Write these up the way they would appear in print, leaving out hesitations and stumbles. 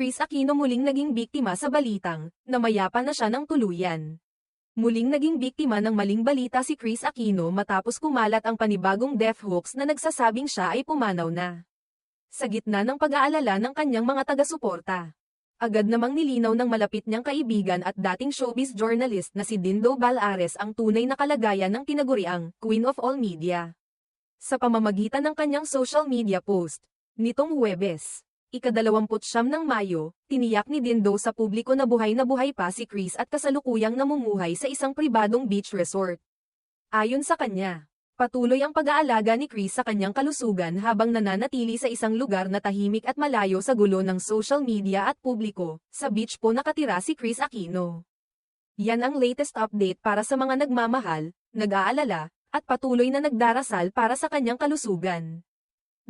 Chris Aquino muling naging biktima sa balitang, namayapa na siya ng tuluyan. Muling naging biktima ng maling balita si Chris Aquino matapos kumalat ang panibagong death hoax na nagsasabing siya ay pumanaw na. Sa gitna ng pag-aalala ng kanyang mga taga-suporta, agad namang nilinaw ng malapit niyang kaibigan at dating showbiz journalist na si Dindo Balares ang tunay na kalagayan ng tinaguriang Queen of All Media. Sa pamamagitan ng kanyang social media post, nitong Huwebes, ika-29 ng Mayo, tiniyak ni Dindo sa publiko na buhay pa si Chris at kasalukuyang namumuhay sa isang pribadong beach resort. Ayon sa kanya, patuloy ang pag-aalaga ni Chris sa kanyang kalusugan habang nananatili sa isang lugar na tahimik at malayo sa gulo ng social media at publiko. Sa beach po nakatira si Chris Aquino. Yan ang latest update para sa mga nagmamahal, nag-aalala, at patuloy na nagdarasal para sa kanyang kalusugan.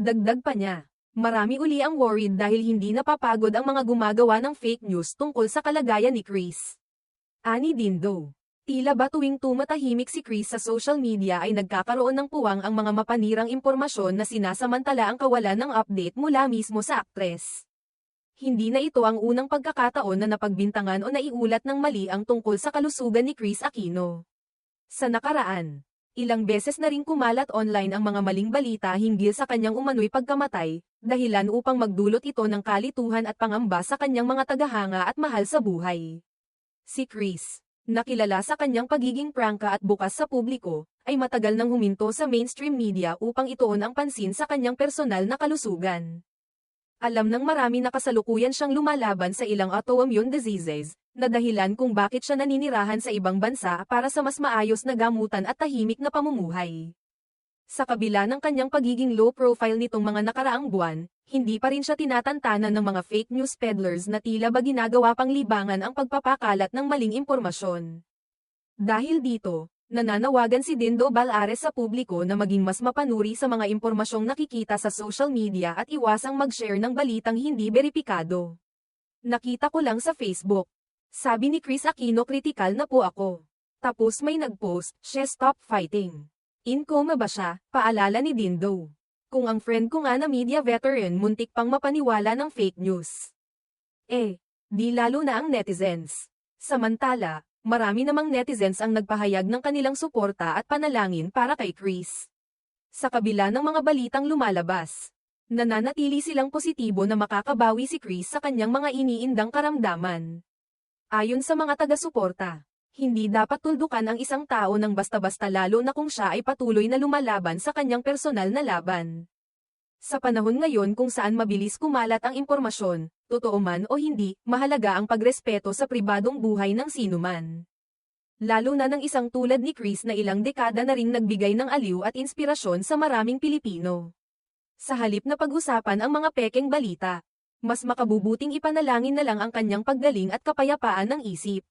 Dagdag pa niya, marami uli ang worried dahil hindi napapagod ang mga gumagawa ng fake news tungkol sa kalagayan ni Chris. Ani Dindo, tila ba tuwing tumatahimik si Chris sa social media ay nagkakaroon ng puwang ang mga mapanirang impormasyon na sinasamantala ang kawalan ng update mula mismo sa aktres. Hindi na ito ang unang pagkakataon na napagbintangan o naiulat ng mali ang tungkol sa kalusugan ni Chris Aquino. Sa nakaraan, ilang beses na ring kumalat online ang mga maling balita hinggil sa kanyang umano'y pagkamatay, dahilan upang magdulot ito ng kalituhan at pangamba sa kanyang mga tagahanga at mahal sa buhay. Si Chris, nakilala sa kanyang pagiging prangka at bukas sa publiko, ay matagal nang huminto sa mainstream media upang ituon ang pansin sa kanyang personal na kalusugan. Alam ng marami na kasalukuyan siyang lumalaban sa ilang autoimmune diseases, na dahilan kung bakit siya naninirahan sa ibang bansa para sa mas maayos na gamutan at tahimik na pamumuhay. Sa kabila ng kanyang pagiging low profile nitong mga nakaraang buwan, hindi pa rin siya tinatantanan ng mga fake news peddlers na tila ba ginagawa pang libangan ang pagpapakalat ng maling impormasyon. Dahil dito, nananawagan si Dindo Balares sa publiko na maging mas mapanuri sa mga impormasyong nakikita sa social media at iwasang mag-share ng balitang hindi beripikado. Nakita ko lang sa Facebook. Sabi ni Chris Aquino, kritikal na po ako. Tapos may nag-post, she stop fighting. In coma ba siya? Paalala ni Dindo. Kung ang friend ko nga na media veteran muntik pang mapaniwala ng fake news. Di lalo na ang netizens. Samantala, marami namang netizens ang nagpahayag ng kanilang suporta at panalangin para kay Chris. Sa kabila ng mga balitang lumalabas, nananatili silang positibo na makakabawi si Chris sa kanyang mga iniindang karamdaman. Ayon sa mga taga-suporta, hindi dapat tuldukan ang isang tao ng basta-basta lalo na kung siya ay patuloy na lumalaban sa kanyang personal na laban. Sa panahon ngayon kung saan mabilis kumalat ang impormasyon, totoo man o hindi, mahalaga ang pagrespeto sa pribadong buhay ng sinuman. Lalo na ng isang tulad ni Chris na ilang dekada na ring nagbigay ng aliw at inspirasyon sa maraming Pilipino. Sa halip na pag-usapan ang mga pekeng balita, mas makabubuting ipanalangin na lang ang kanyang paggaling at kapayapaan ng isip.